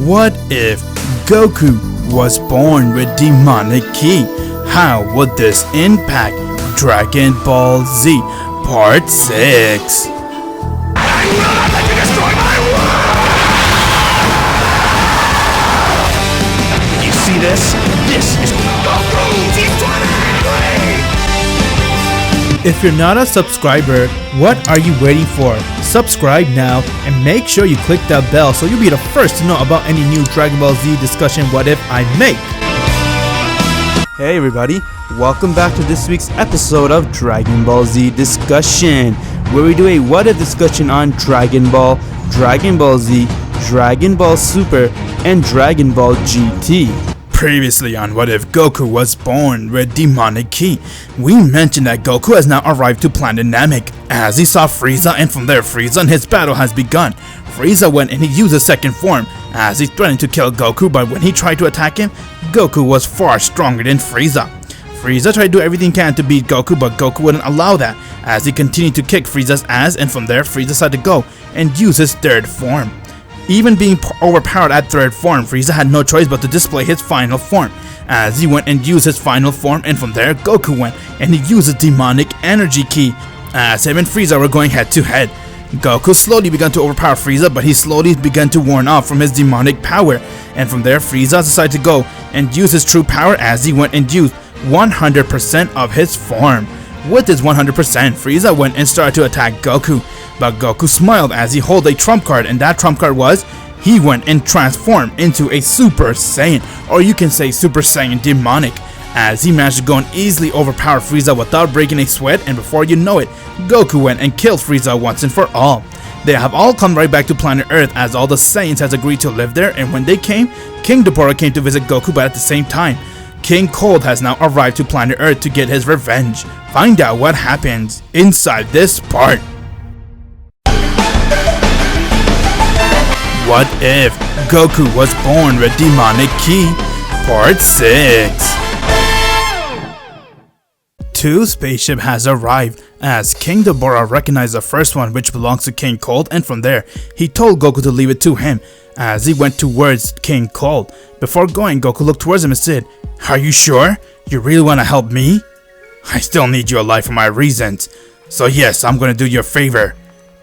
What if Goku was born with demonic ki? How would this impact Dragon Ball Z Part 6? I will not let you destroy my world! You see this? This is Goku! If you're not a subscriber, what are you waiting for? Subscribe now and make sure you click that bell so you'll be the first to know about any new Dragon Ball Z discussion what if I make. Hey everybody, welcome back to this week's episode of Dragon Ball Z Discussion, where we do a what if discussion on Dragon Ball, Dragon Ball Z, Dragon Ball Super, and Dragon Ball GT. Previously on What If Goku Was Born with Demonic Ki, we mentioned that Goku has now arrived to planet Namek as he saw Frieza, and from there Frieza and his battle has begun. Frieza went and he used his second form as he threatened to kill Goku, but when he tried to attack him, Goku was far stronger than Frieza. Frieza tried to do everything he can to beat Goku, but Goku wouldn't allow that as he continued to kick Frieza's ass, and from there Frieza decided to go and use his third form. Even being overpowered at third form, Frieza had no choice but to display his final form, as he went and used his final form, and from there Goku went and he used his demonic energy ki, as him and Frieza were going head to head. Goku slowly began to overpower Frieza, but he slowly began to worn off from his demonic power, and from there Frieza decided to go and use his true power as he went and used 100% of his form. With his 100%, Frieza went and started to attack Goku, but Goku smiled as he held a trump card, and that trump card was, he went and transformed into a Super Saiyan, or you can say Super Saiyan Demonic, as he managed to go and easily overpower Frieza without breaking a sweat, and before you know it, Goku went and killed Frieza once and for all. They have all come right back to planet Earth as all the Saiyans has agreed to live there, and when they came, King Ghidorah came to visit Goku, but at the same time, King Cold has now arrived to planet Earth to get his revenge. Find out what happens inside this part. What if Goku was born with demonic ki? Part 6. Two spaceship has arrived as King Ghidorah recognized the first one, which belongs to King Cold, and from there he told Goku to leave it to him as he went towards King Cold. Before going, Goku looked towards him and said, "Are you sure? You really want to help me? I still need you alive for my reasons, so yes, I'm gonna do you a favor."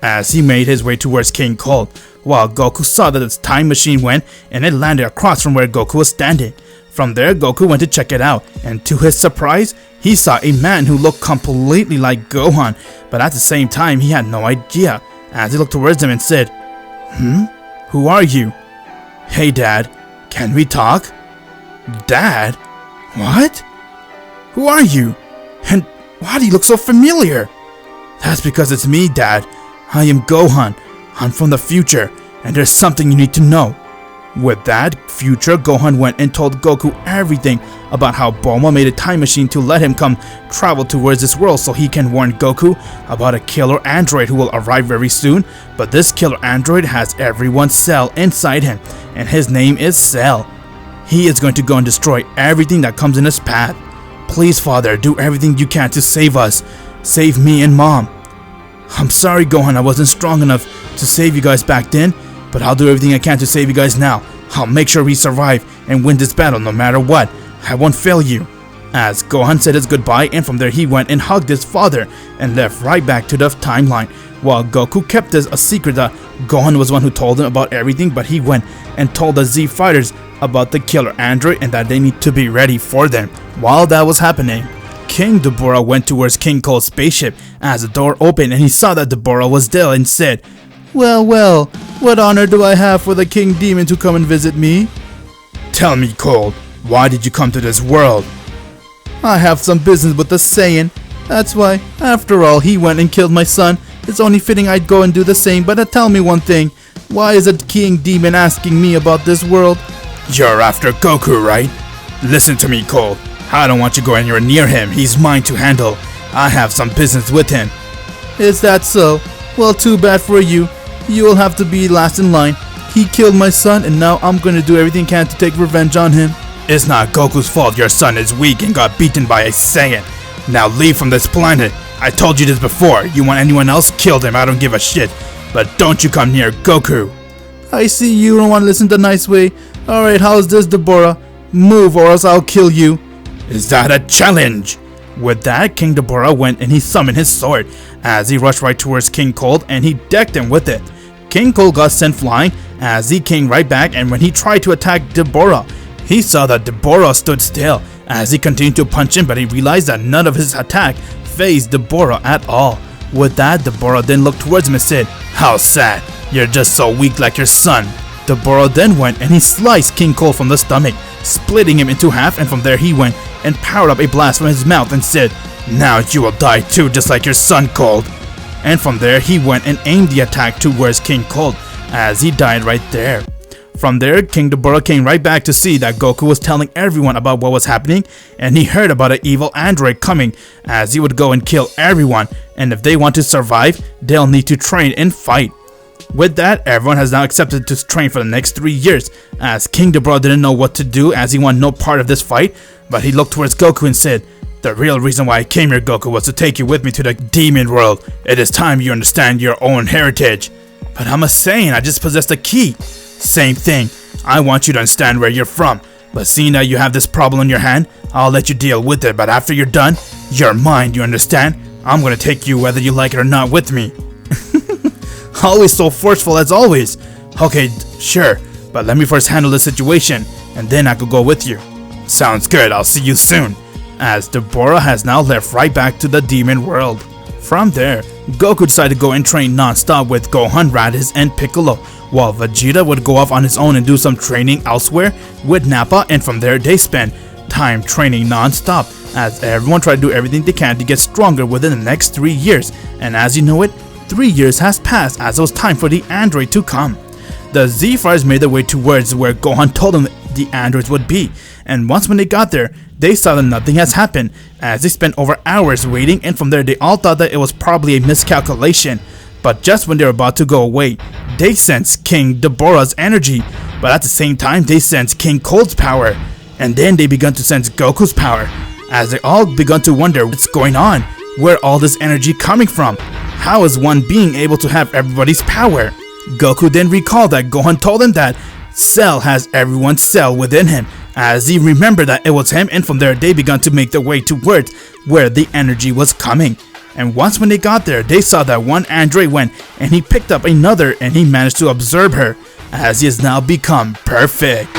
As he made his way towards King Cold, while Goku saw that the time machine went and it landed across from where Goku was standing. From there, Goku went to check it out, and to his surprise, he saw a man who looked completely like Gohan, but at the same time, he had no idea, as he looked towards him and said, "Who are you?" "Hey Dad, can we talk?" "Dad? What? Who are you? And why do you look so familiar?" "That's because it's me, Dad. I am Gohan. I'm from the future, and there's something you need to know." With that, future Gohan went and told Goku everything about how Bulma made a time machine to let him come travel towards this world so he can warn Goku about a killer android who will arrive very soon, but this killer android has everyone's cell inside him, and his name is Cell. He is going to go and destroy everything that comes in his path. Please, Father, do everything you can to save us. Save me and Mom. I'm sorry, Gohan, I wasn't strong enough to save you guys back then, but I'll do everything I can to save you guys now. I'll make sure we survive and win this battle no matter what. I won't fail you. As Gohan said his goodbye, and from there he went and hugged his father and left right back to the timeline, while Goku kept this a secret that Gohan was the one who told him about everything, but he went and told the Z fighters about the killer android and that they need to be ready for them. While that was happening, King Ghidorah went towards King Cold's spaceship as the door opened, and he saw that Ghidorah was there and said, Well, what honor do I have for the King Demon to come and visit me?" "Tell me, Cold, why did you come to this world?" "I have some business with the Saiyan. That's why. After all, he went and killed my son. It's only fitting I'd go and do the same, but tell me one thing. Why is the King Demon asking me about this world?" "You're after Goku, right? Listen to me, Cold. I don't want you going anywhere near him. He's mine to handle. I have some business with him." "Is that so? Well, too bad for you. You will have to be last in line. He killed my son, and now I'm going to do everything I can to take revenge on him." "It's not Goku's fault your son is weak and got beaten by a Saiyan. Now leave from this planet. I told you this before. You want anyone else? Kill them. I don't give a shit. But don't you come near Goku." I see you don't want to listen the nice way. Alright, how's this, Deborah? Move or else I'll kill you. Is that a challenge? With that, King Deborah went and he summoned his sword as he rushed right towards King Cold and he decked him with it. King Cold got sent flying as he came right back, and when he tried to attack Deborah, he saw that Deborah stood still as he continued to punch him, but he realized that none of his attack phased Deborah at all. With that, Deborah then looked towards him and said, "How sad, you're just so weak like your son." Deborah then went and he sliced King Cold from the stomach, splitting him into half, and from there he went and powered up a blast from his mouth and said, "Now you will die too, just like your son Cold." And from there he went and aimed the attack towards King Cold as he died right there. From there, King Deborah came right back to see that Goku was telling everyone about what was happening, and he heard about an evil android coming as he would go and kill everyone, and if they want to survive, they'll need to train and fight. With that, everyone has now accepted to train for the next 3 years, as King Deborah didn't know what to do as he wanted no part of this fight, but he looked towards Goku and said, "The real reason why I came here, Goku, was to take you with me to the demon world. It is time you understand your own heritage." "But I'm a Saiyan, I just possessed a key." "Same thing. I want you to understand where you're from. But seeing that you have this problem in your hand, I'll let you deal with it. But after you're done, you're mine, you understand? I'm gonna take you whether you like it or not with me." Always so forceful as always. "Okay, sure. But let me first handle the situation, and then I could go with you." "Sounds good. I'll see you soon." As Deborah has now left right back to the demon world. From there, Goku decided to go and train non-stop with Gohan, Raditz, and Piccolo, while Vegeta would go off on his own and do some training elsewhere with Nappa, and from there they spent time training non-stop as everyone tried to do everything they can to get stronger within the next 3 years. And as you know it, 3 years has passed as it was time for the android to come. The Z-Fighters made their way towards where Gohan told them the androids would be, and once when they got there, they saw that nothing has happened as they spent over hours waiting, and from there they all thought that it was probably a miscalculation. But just when they were about to go away, they sensed King Deborah's energy, but at the same time they sensed King Cold's power, and then they began to sense Goku's power, as they all began to wonder what's going on, where all this energy coming from, how is one being able to have everybody's power? Goku then recalled that Gohan told him that Cell has everyone's cell within him, as he remembered that it was him, and from there they began to make their way towards where the energy was coming. And once when they got there, they saw that one android went and he picked up another, and he managed to observe her as he has now become perfect.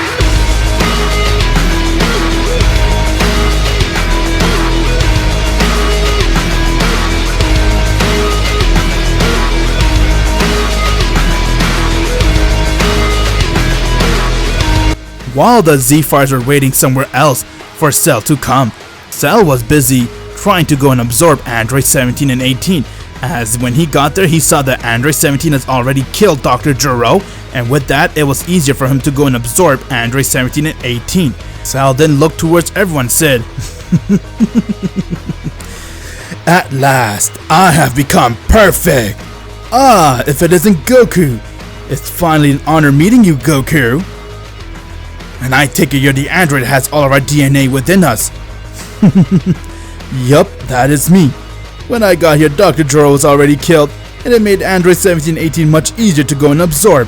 While the Z-Fighters were waiting somewhere else for Cell to come, Cell was busy trying to go and absorb Android 17 and 18, as when he got there he saw that Android 17 has already killed Dr. Gero, and with that it was easier for him to go and absorb Android 17 and 18. Cell then looked towards everyone and said, "At last, I have become perfect. Ah, if it isn't Goku. It's finally an honor meeting you, Goku. And I take it you're the android that has all of our DNA within us." "Yup, that is me. When I got here, Dr. Gero was already killed, and it made Android 17 and 18 much easier to go and absorb.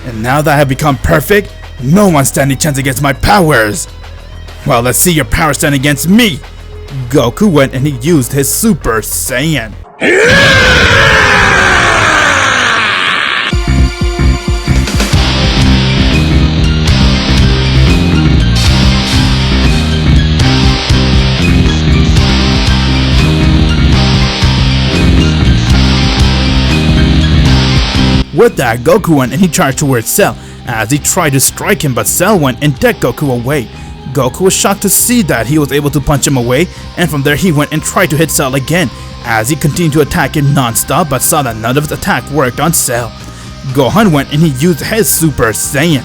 And now that I have become perfect, no one stands a chance against my powers. Well, let's see your power stand against me." Goku went and he used his Super Saiyan. With that, Goku went and he charged towards Cell as he tried to strike him, but Cell went and decked Goku away. Goku was shocked to see that he was able to punch him away, and from there he went and tried to hit Cell again as he continued to attack him non-stop, but saw that none of his attack worked on Cell. Gohan went and he used his Super Saiyan.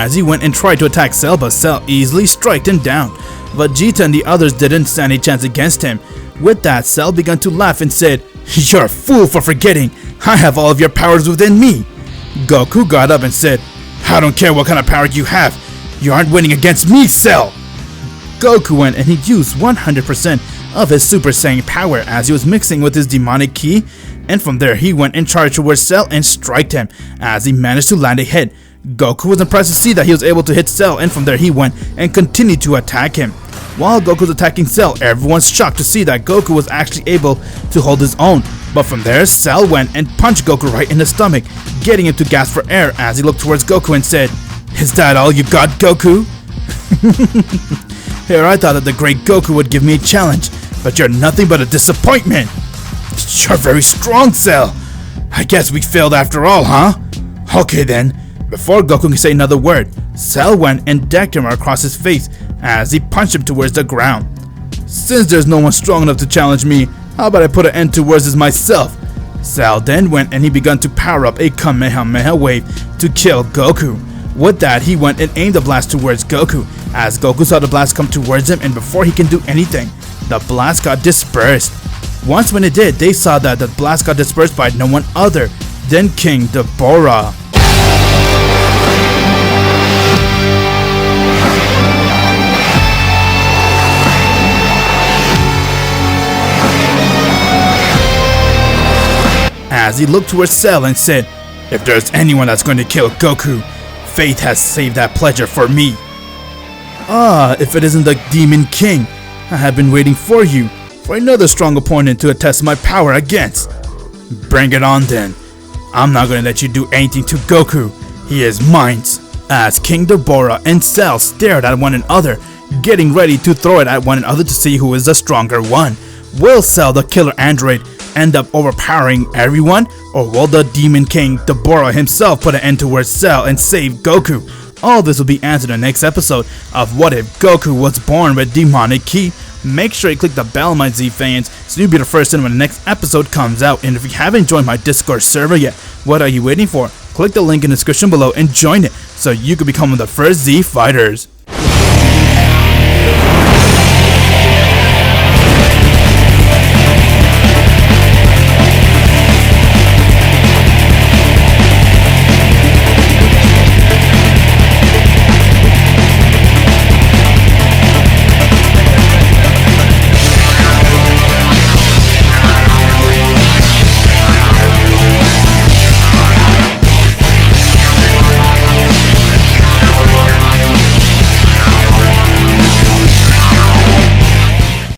As he went and tried to attack Cell, but Cell easily striked him down. Vegeta and the others didn't stand a chance against him. With that, Cell began to laugh and said, "You're a fool for forgetting. I have all of your powers within me." Goku got up and said, "I don't care what kind of power you have. You aren't winning against me, Cell! Goku went and he used 100% of his Super Saiyan power as he was mixing with his demonic ki, and from there he went and charged towards Cell and striked him as he managed to land a hit. Goku was impressed to see that he was able to hit Cell, and from there he went and continued to attack him. While Goku was attacking Cell, everyone's shocked to see that Goku was actually able to hold his own. But from there, Cell went and punched Goku right in the stomach, getting him to gasp for air as he looked towards Goku and said, "Is that all you got, Goku?" Here I thought that the great Goku would give me a challenge, but you're nothing but a disappointment. You're very strong, Cell. I guess we failed after all, huh? Okay then. Before Goku could say another word, Cell went and decked him across his face as he punched him towards the ground. Since there's no one strong enough to challenge me, how about I put an end to words as myself? Cell then went and he began to power up a Kamehameha wave to kill Goku. With that, he went and aimed a blast towards Goku as Goku saw the blast come towards him, and before he can do anything, the blast got dispersed. Once when it did, they saw that the blast got dispersed by no one other than King Deborah. As he looked towards Cell and said, "If there's anyone that's going to kill Goku, fate has saved that pleasure for me." If it isn't the Demon King, I have been waiting for you, for another strong opponent to test my power against. Bring it on then. I'm not going to let you do anything to Goku. He is mine. As King Deborah and Cell stared at one another, getting ready to throw it at one another to see who is the stronger one. Will Cell, the killer android, end up overpowering everyone, or will the Demon King Deborah himself put an end towards Cell and save Goku? All this will be answered in the next episode of What If Goku Was Born with Demonic Ki. Make sure you click the bell, my Z fans, so you'll be the first to know when the next episode comes out. And if you haven't joined my Discord server yet, what are you waiting for? Click the link in the description below and join it so you can become one of the first Z fighters.